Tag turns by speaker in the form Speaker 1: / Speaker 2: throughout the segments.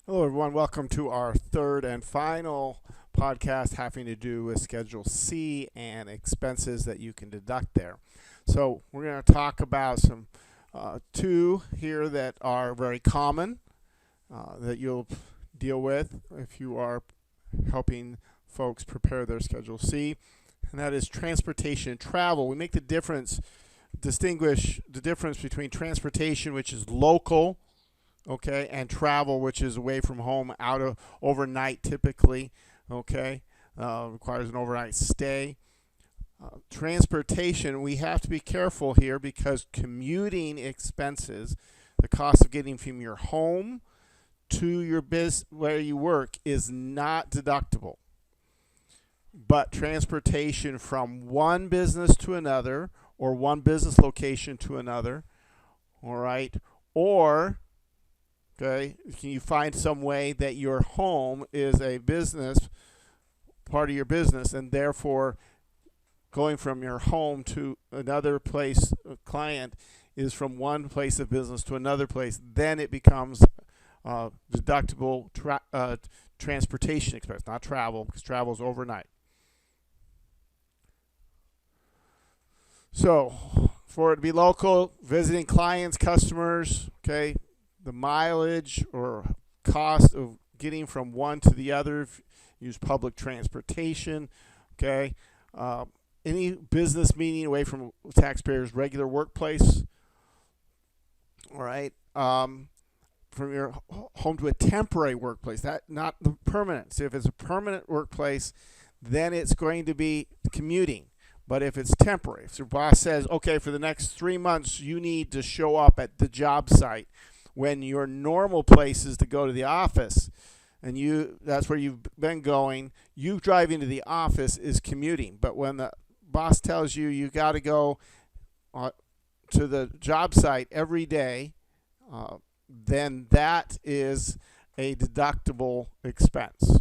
Speaker 1: Hello, everyone. Welcome to our third and final podcast having to do with Schedule C and expenses that you can deduct there. So we're going to talk about some two here that are very common that you'll deal with if you are helping folks prepare their Schedule C, and that is transportation and travel. We make distinguish the difference between transportation, which is local, okay, and travel, which is away from home, out of overnight typically, okay, requires an overnight stay. Transportation, we have to be careful here because commuting expenses, the cost of getting from your home to your business where you work, is not deductible. But transportation from one business to another, or one business location to another, all right, or okay, can you find some way that your home is a business, part of your business, and therefore going from your home to another place, a client, is from one place of business to another place, then it becomes deductible transportation expense, not travel, because travel is overnight. So, for it to be local, visiting clients, customers, okay, the mileage or cost of getting from one to the other, use public transportation, okay, any business meeting away from taxpayers' regular workplace, all right, from your home to a temporary workplace, that not the permanent. So if it's a permanent workplace, then it's going to be commuting. But if it's temporary, if your boss says, okay, for the next 3 months you need to show up at the job site, when your normal place is to go to the office, and that's where you've been going, you driving to the office is commuting. But when the boss tells you you got to go to the job site every day, then that is a deductible expense.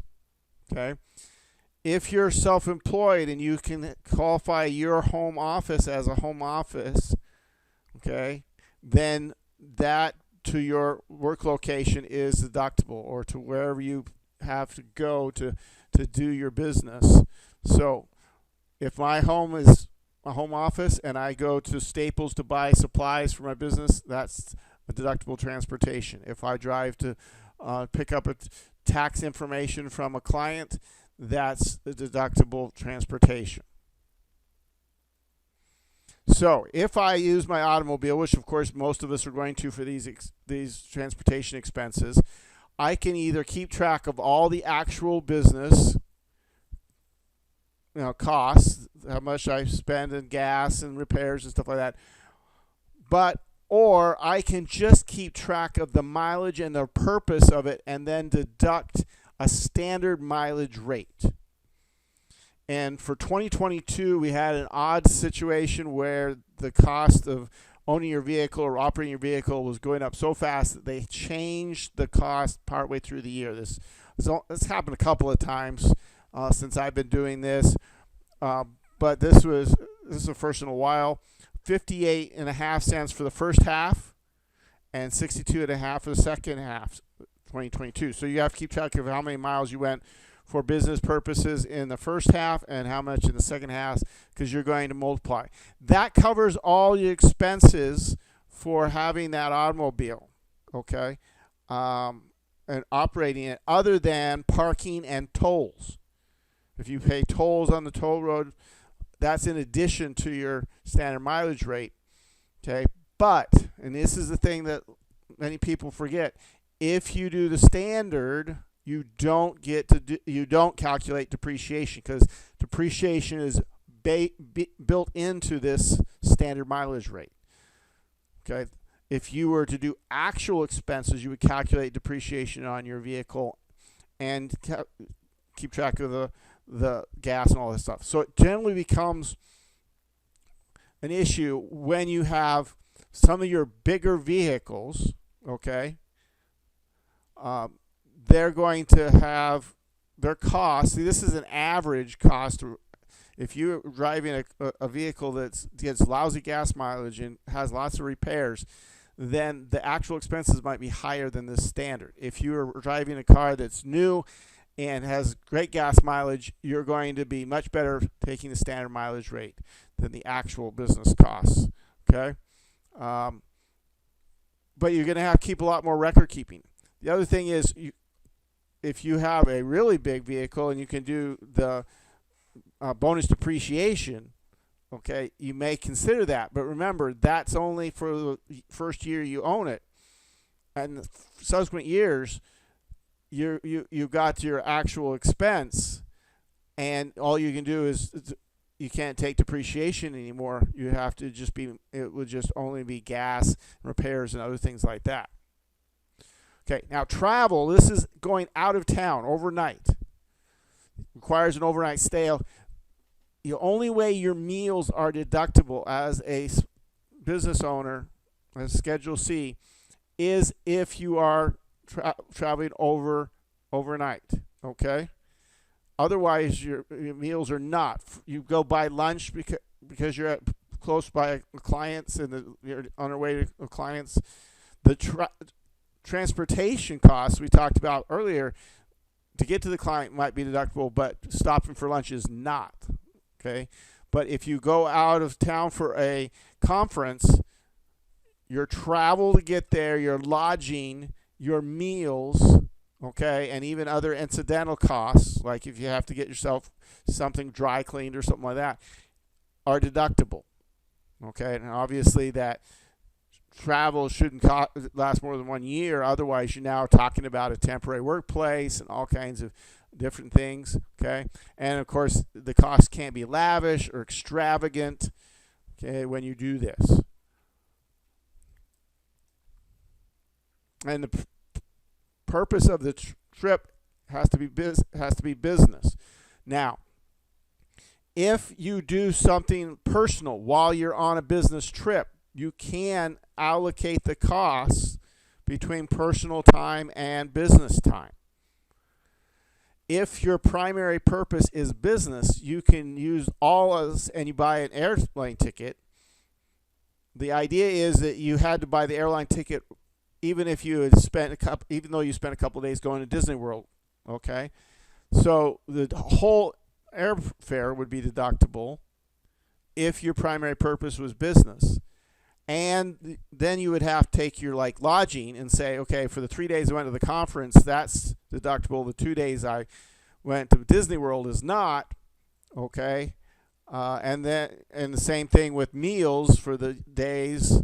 Speaker 1: Okay? If you're self-employed and you can qualify your home office as a home office, okay, then that to your work location is deductible, or to wherever you have to go to do your business. So if my home is a home office and I go to Staples to buy supplies for my business, that's a deductible transportation. If I drive to pick up tax information from a client, that's the deductible transportation. So if I use my automobile, which of course most of us are going to for these transportation expenses, I can either keep track of all the actual business costs, how much I spend in gas and repairs and stuff like that, or I can just keep track of the mileage and the purpose of it and then deduct a standard mileage rate. And for 2022, we had an odd situation where the cost of owning your vehicle or operating your vehicle was going up so fast that they changed the cost partway through the year. This happened a couple of times since I've been doing this, but this is the first in a while. 58.5 cents for the first half, and 62.5 for the second half, 2022. So you have to keep track of how many miles you went for business purposes in the first half and how much in the second half, because you're going to multiply. That covers all your expenses for having that automobile, okay, and operating it, other than parking and tolls. If you pay tolls on the toll road, that's in addition to your standard mileage rate, okay? But, and this is the thing that many people forget, if you do the standard, you don't calculate depreciation, because depreciation is built into this standard mileage rate. Okay, if you were to do actual expenses, you would calculate depreciation on your vehicle and keep track of the gas and all this stuff. So it generally becomes an issue when you have some of your bigger vehicles, okay, they're going to have their costs. See, this is an average cost. If you're driving a vehicle that gets lousy gas mileage and has lots of repairs, then the actual expenses might be higher than the standard. If you're driving a car that's new and has great gas mileage, you're going to be much better taking the standard mileage rate than the actual business costs. Okay, but you're going to have to keep a lot more record keeping. The other thing is, if you have a really big vehicle and you can do the bonus depreciation, okay, you may consider that. But remember, that's only for the first year you own it, and the subsequent years, you got your actual expense, and all you can do is you can't take depreciation anymore. You have to just it would just only be gas, repairs, and other things like that. Okay, now travel, this is going out of town overnight. Requires an overnight stay. The only way your meals are deductible as a business owner, as Schedule C, is if you are traveling overnight. Okay? Otherwise, your meals are not. You go buy lunch because you're close by clients and you're on your way to clients. The transportation costs we talked about earlier to get to the client might be deductible, but stopping for lunch is not. Okay? But if you go out of town for a conference, your travel to get there, your lodging, your meals, okay, and even other incidental costs, like if you have to get yourself something dry cleaned or something like that, are deductible. Okay, and obviously that travel shouldn't last more than 1 year. Otherwise, you're now talking about a temporary workplace and all kinds of different things. Okay, and of course, the cost can't be lavish or extravagant. Okay, when you do this, and the purpose of the trip has to be business. Now, if you do something personal while you're on a business trip, you can allocate the costs between personal time and business time. If your primary purpose is business, you can use and you buy an airplane ticket. The idea is that you had to buy the airline ticket even if you had even though you spent a couple of days going to Disney World. Okay, so the whole airfare would be deductible if your primary purpose was business. And then you would have to take your lodging and say, okay, for the 3 days I went to the conference, that's deductible. The 2 days I went to Disney World is not. Okay, and the same thing with meals for the days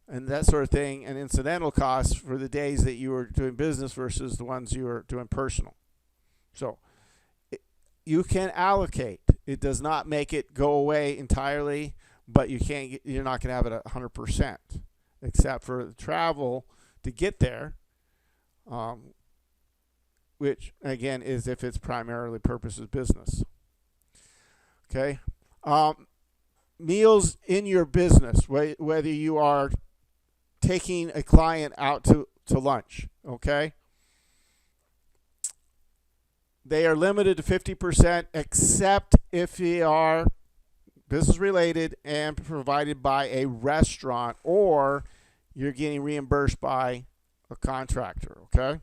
Speaker 1: and that sort of thing, and incidental costs for the days that you were doing business versus the ones you were doing personal. So you can allocate. It does not make it go away entirely, but you're not going to have it at 100%, except for the travel to get there, which again is if its primarily purpose is business. Okay, meals in your business, whether you are taking a client out to lunch, okay? They are limited to 50% except if they are business related and provided by a restaurant or you're getting reimbursed by a contractor, okay?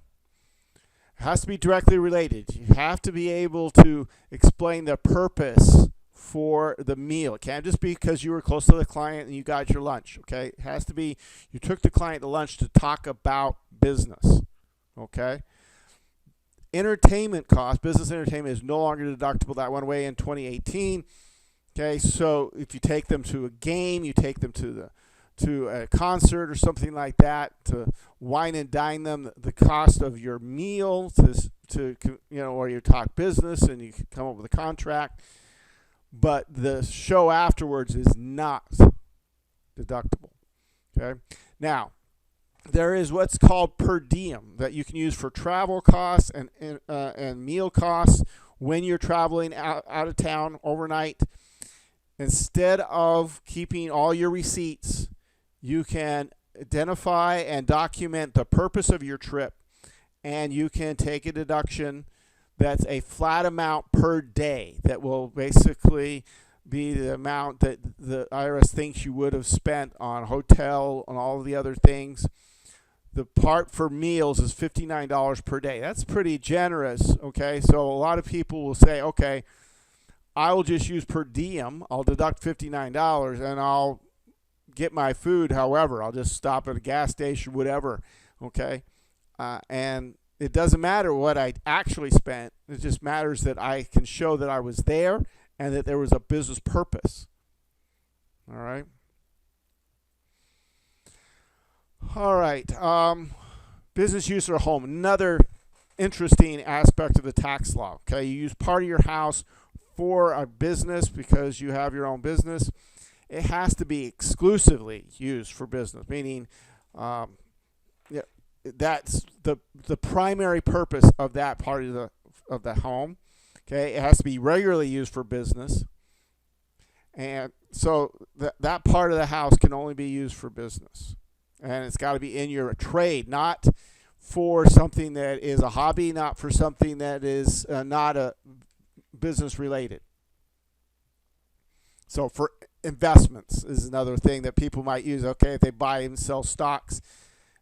Speaker 1: It has to be directly related. You have to be able to explain the purpose for the meal. It can't just be because you were close to the client and you got your lunch, okay? It has to be you took the client to lunch to talk about business, okay? Entertainment costs, business entertainment is no longer deductible. That went away in 2018, okay? So if you take them to a game, you take them to a concert or something like that, to wine and dine them, the cost of your meal or you talk business and you come up with a contract, but the show afterwards is not deductible. Okay. Now, there is what's called per diem that you can use for travel costs and meal costs when you're traveling out of town overnight. Instead of keeping all your receipts, you can identify and document the purpose of your trip, and you can take a deduction that's a flat amount per day that will basically be the amount that the IRS thinks you would have spent on hotel and all the other things. The part for meals is $59 per day. That's pretty generous, okay? So a lot of people will say, okay, I will just use per diem. I'll deduct $59 and I'll get my food however. I'll just stop at a gas station, whatever, okay? And it doesn't matter what I actually spent. It just matters that I can show that I was there and that there was a business purpose. All right? All right. Business use of a home. Another interesting aspect of the tax law. Okay, you use part of your house for a business because you have your own business. It has to be exclusively used for business, meaning that's the primary purpose of that part of the home. Okay, it has to be regularly used for business, and so that part of the house can only be used for business. And it's got to be in your trade, not for something that is a hobby, not for something that is not a business related. So for investments is another thing that people might use. Okay, if they buy and sell stocks,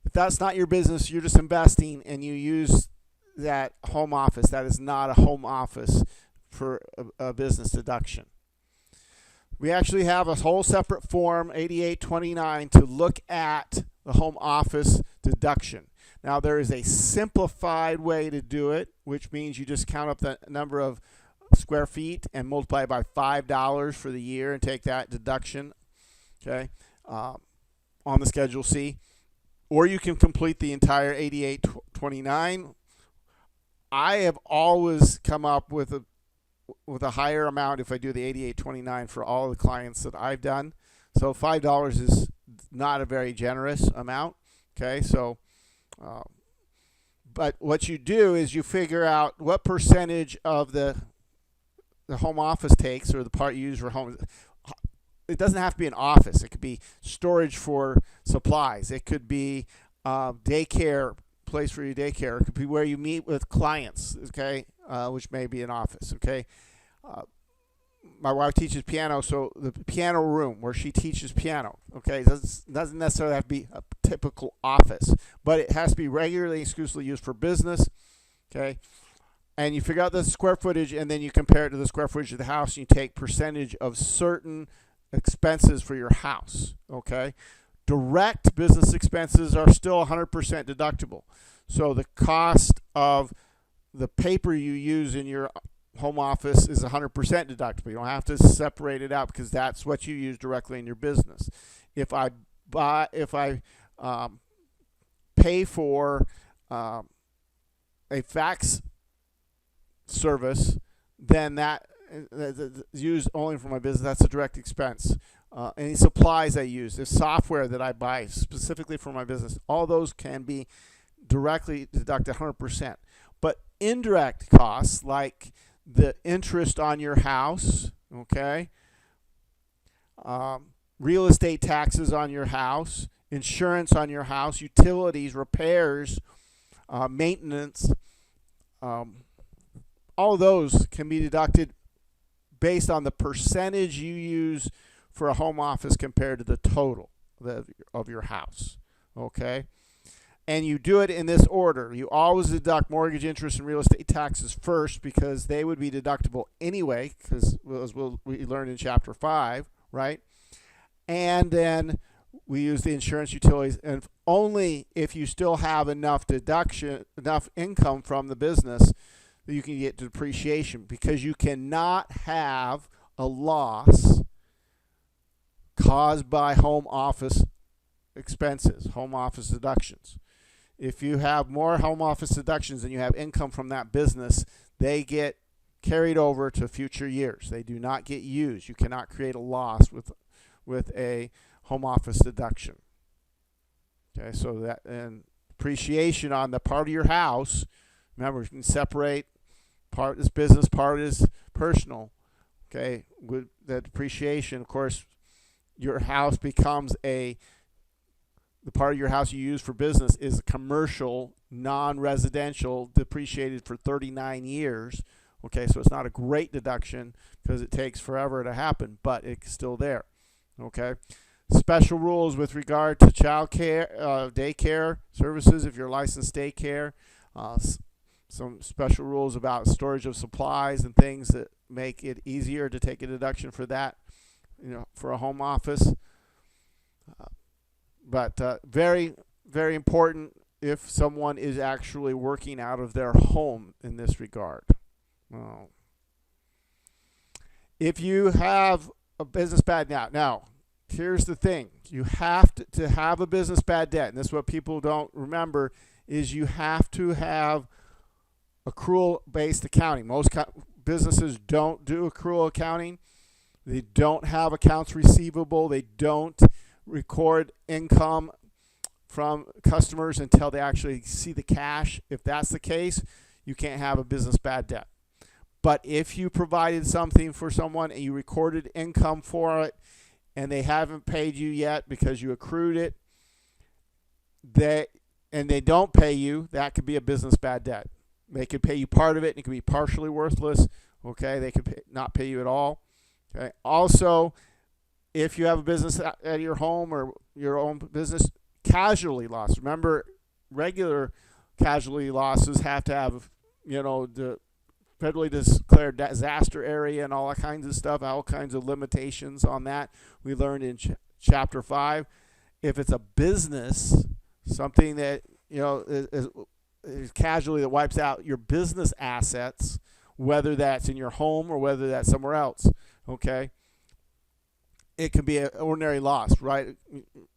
Speaker 1: if that's not your business, you're just investing and you use that home office. That is not a home office for a business deduction. We actually have a whole separate form, 8829, to look at the home office deduction. Now, there is a simplified way to do it, which means you just count up the number of square feet and multiply it by $5 for the year and take that deduction, okay, on the Schedule C. Or you can complete the entire 8829. I have always come up with a higher amount if I do the 8829 for all the clients that I've done. So $5 is not a very generous amount. Okay, so but what you do is you figure out what percentage of the home office takes, or the part you use for home. It doesn't have to be an office. It could be storage for supplies. It could be daycare, place for your daycare. It could be where you meet with clients, okay, which may be an office, okay. My wife teaches piano, so the piano room where she teaches piano, okay, doesn't necessarily have to be a typical office, but it has to be regularly, exclusively used for business, okay. And you figure out the square footage, and then you compare it to the square footage of the house, and you take percentage of certain expenses for your house, okay. Direct business expenses are still 100% deductible. So the cost of the paper you use in your home office is 100% deductible. You don't have to separate it out because that's what you use directly in your business. If I pay for a fax service, then that is used only for my business. That's a direct expense. Any supplies I use, the software that I buy specifically for my business, all those can be directly deducted 100%. But indirect costs like the interest on your house, okay, real estate taxes on your house, insurance on your house, utilities, repairs, maintenance, all those can be deducted based on the percentage you use for a home office compared to the total of your house, okay? And you do it in this order. You always deduct mortgage, interest, and real estate taxes first because they would be deductible anyway, because as we learned in Chapter 5, right? And then we use the insurance, utilities, and only if you still have enough income from the business that you can get depreciation, because you cannot have a loss caused by home office expenses, home office deductions. If you have more home office deductions than you have income from that business, they get carried over to future years. They do not get used. You cannot create a loss with a home office deduction. Okay, so that, and depreciation on the part of your house, remember, you can separate part is business, part is personal. Okay, with the depreciation, of course, your house becomes the part of your house you use for business is commercial, non-residential, depreciated for 39 years, Okay, so it's not a great deduction because it takes forever to happen, but it's still there. Okay. Special rules with regard to child care, daycare services if you're licensed daycare. Some special rules about storage of supplies and things that make it easier to take a deduction for that, for a home office. But very, very important if someone is actually working out of their home in this regard. If you have a business bad debt, now here's the thing: you have to have a business bad debt, and this is what people don't remember, is you have to have accrual-based accounting. Most businesses don't do accrual accounting. They don't have accounts receivable. They don't record income from customers until they actually see the cash. If that's the case, you can't have a business bad debt. But if you provided something for someone and you recorded income for it and they haven't paid you yet because you accrued it, and they don't pay you, that could be a business bad debt. They could pay you part of it, and it could be partially worthless. Okay, they could not pay you at all. Okay. Also, if you have a business at your home or your own business, casualty loss. Remember, regular casualty losses have to have, the federally declared disaster area and all that kinds of stuff, all kinds of limitations on that. We learned in Chapter 5. If it's a business, something that, is casualty that wipes out your business assets, whether that's in your home or whether that's somewhere else, okay? It can be an ordinary loss, right?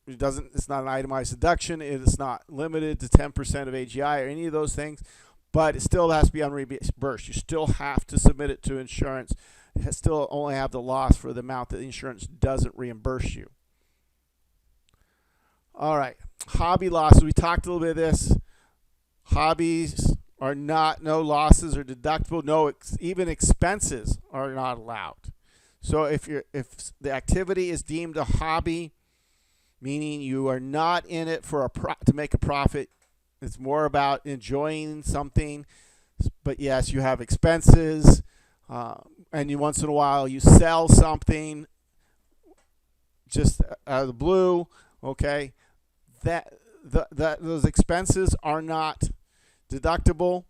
Speaker 1: It's not an itemized deduction. It is not limited to 10% of AGI or any of those things, but it still has to be unreimbursed. You still have to submit it to insurance. You still only have the loss for the amount that the insurance doesn't reimburse you. All right, hobby losses. We talked a little bit of this. Hobbies are no losses are deductible. Even expenses are not allowed. So if the activity is deemed a hobby, meaning you are not in it for to make a profit, it's more about enjoying something. But yes, you have expenses, and once in a while you sell something just out of the blue. Okay, those expenses are not deductible,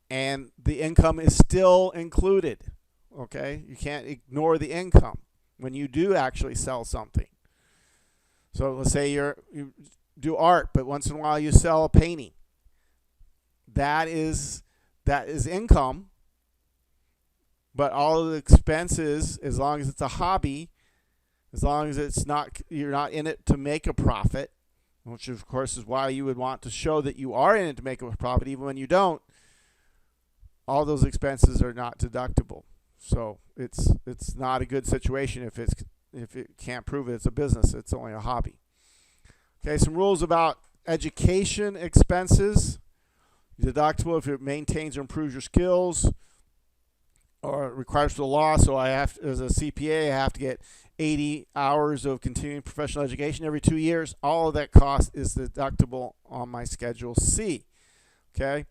Speaker 1: and the income is still included. Okay, you can't ignore the income when you do actually sell something. So let's say you do art, but once in a while you sell a painting. That is income, but all of the expenses, as long as it's a hobby, as long as you're not in it to make a profit, which of course is why you would want to show that you are in it to make a profit, even when you don't, all those expenses are not deductible. So it's not a good situation if it can't prove it's a business. It's only a hobby. Okay, some rules about education expenses. Deductible if it maintains or improves your skills or requires for the law. So as a CPA, I have to get 80 hours of continuing professional education every 2 years. All of that cost is deductible on my Schedule C. Okay.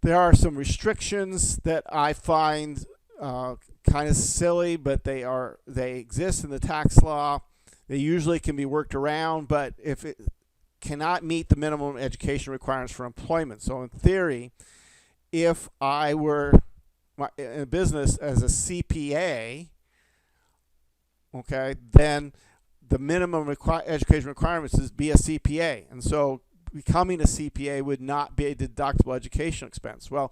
Speaker 1: There are some restrictions that I find kind of silly, but they exist in the tax law. They usually can be worked around, but if it cannot meet the minimum education requirements for employment. So in theory, if I were in a business as a CPA, okay, then the minimum education requirements is be a CPA. And so becoming a CPA would not be a deductible education expense. Well,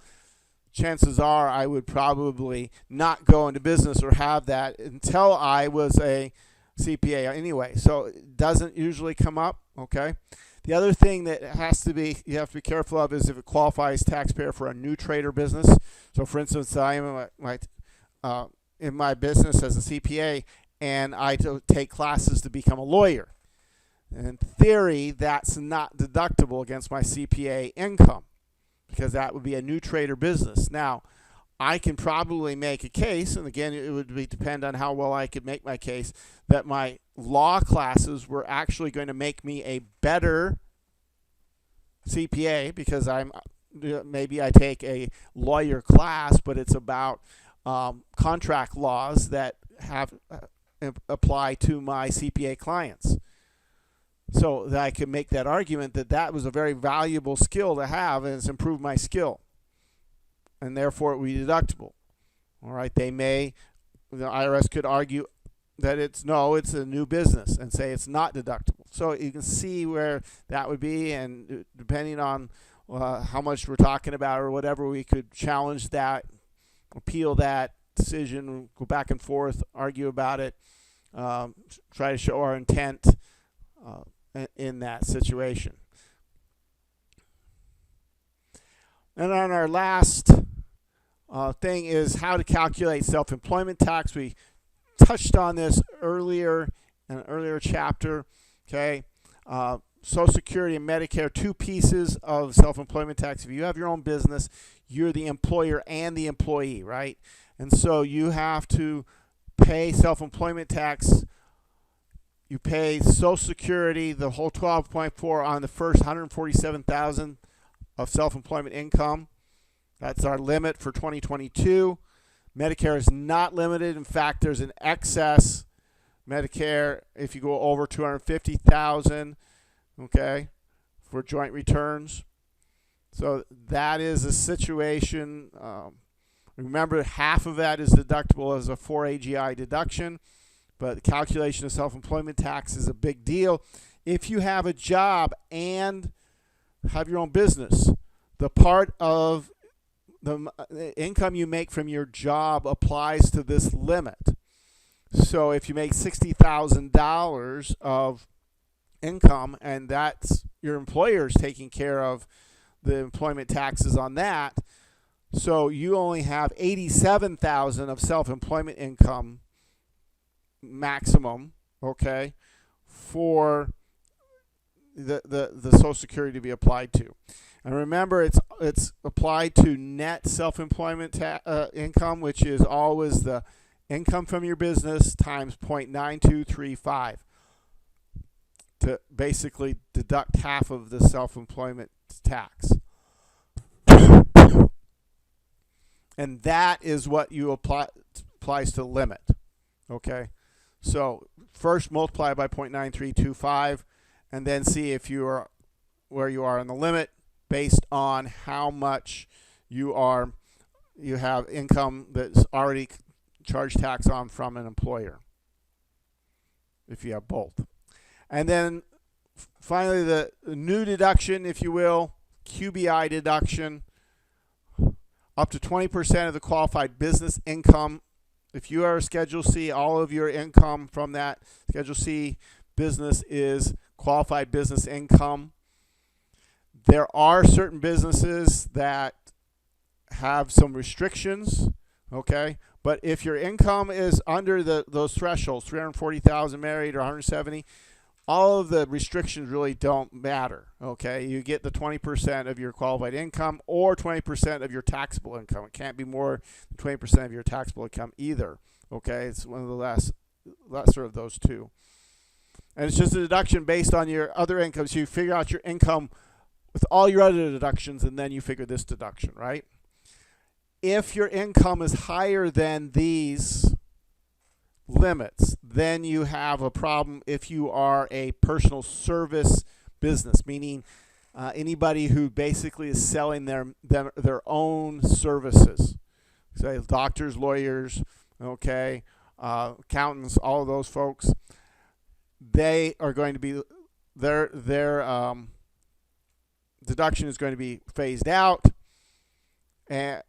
Speaker 1: chances are I would probably not go into business or have that until I was a CPA anyway. So it doesn't usually come up, okay? The other thing that you have to be careful of is if it qualifies taxpayer for a new trade or business. So for instance, I am in my business as a CPA and I take classes to become a lawyer. In theory, that's not deductible against my CPA income because that would be a new trade or business. Now, I can probably make a case, and again, it would depend on how well I could make my case, that my law classes were actually going to make me a better CPA because I'm maybe I take a lawyer class, but it's about contract laws that have apply to my CPA clients. So that I can make that argument that that was a very valuable skill to have, and it's improved my skill, and therefore it would be deductible. All right, the IRS could argue that it's a new business and say it's not deductible. So you can see where that would be, and depending on how much we're talking about or whatever, we could challenge that, appeal that decision, go back and forth, argue about it, try to show our intent in that situation. And on our last thing is how to calculate self-employment tax. We touched on this earlier in an earlier chapter. Okay, Social Security and Medicare, two pieces of self-employment tax. If you have your own business, you're the employer and the employee, right? And so you have to pay self-employment tax. You pay Social Security, the whole 12.4 on the first 147,000 of self-employment income. That's our limit for 2022. Medicare is not limited. In fact, there's an excess Medicare if you go over 250,000, okay, for joint returns. So that is a situation. Remember, half of that is deductible as a 4AGI deduction, but the calculation of self-employment tax is a big deal. If you have a job and have your own business, the part of the income you make from your job applies to this limit. So if you make $60,000 of income and that's your employer's taking care of the employment taxes on that, so you only have $87,000 of self-employment income maximum, okay, for the Social Security to be applied to. And remember, it's applied to net self-employment income, which is always the income from your business times 0.9235 to basically deduct half of the self-employment tax. And that is what you applies to the limit. Okay, so first multiply by 0.9325, and then see if you are where you are in the limit based on how much you have income that's already charged tax on from an employer, if you have both. And then finally, the new deduction, if you will, QBI deduction, up to 20% of the qualified business income. If you are a Schedule C, all of your income from that Schedule C business is qualified business income. There are certain businesses that have some restrictions, okay? But if your income is under those thresholds, 340,000 married or 170, all of the restrictions really don't matter, okay? You get the 20% of your qualified income or 20% of your taxable income. It can't be more than 20% of your taxable income either, okay? It's one of the lesser of those two. And it's just a deduction based on your other income. So you figure out your income with all your other deductions, and then you figure this deduction, right? If your income is higher than these limits, then you have a problem if you are a personal service business, meaning anybody who basically is selling their own services. Say doctors, lawyers, okay, accountants, all of those folks. They are going to be their deduction is going to be phased out. And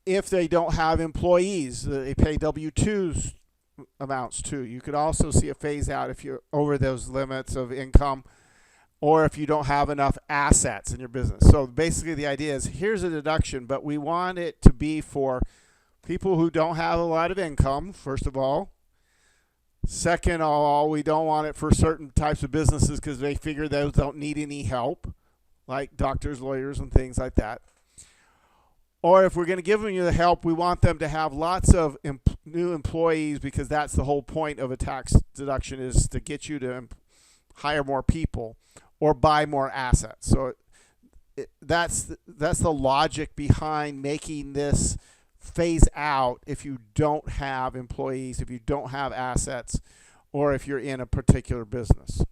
Speaker 1: if they don't have employees, they pay W-2s amounts too. You could also see a phase out if you're over those limits of income, or if you don't have enough assets in your business. So basically the idea is, here's a deduction, but we want it to be for people who don't have a lot of income, first of all. Second of all, we don't want it for certain types of businesses because they figure those don't need any help, like doctors, lawyers, and things like that. Or if we're going to give them the help, we want them to have lots of new employees, because that's the whole point of a tax deduction, is to get you to hire more people or buy more assets. So that's the logic behind making this phase out if you don't have employees, if you don't have assets, or if you're in a particular business.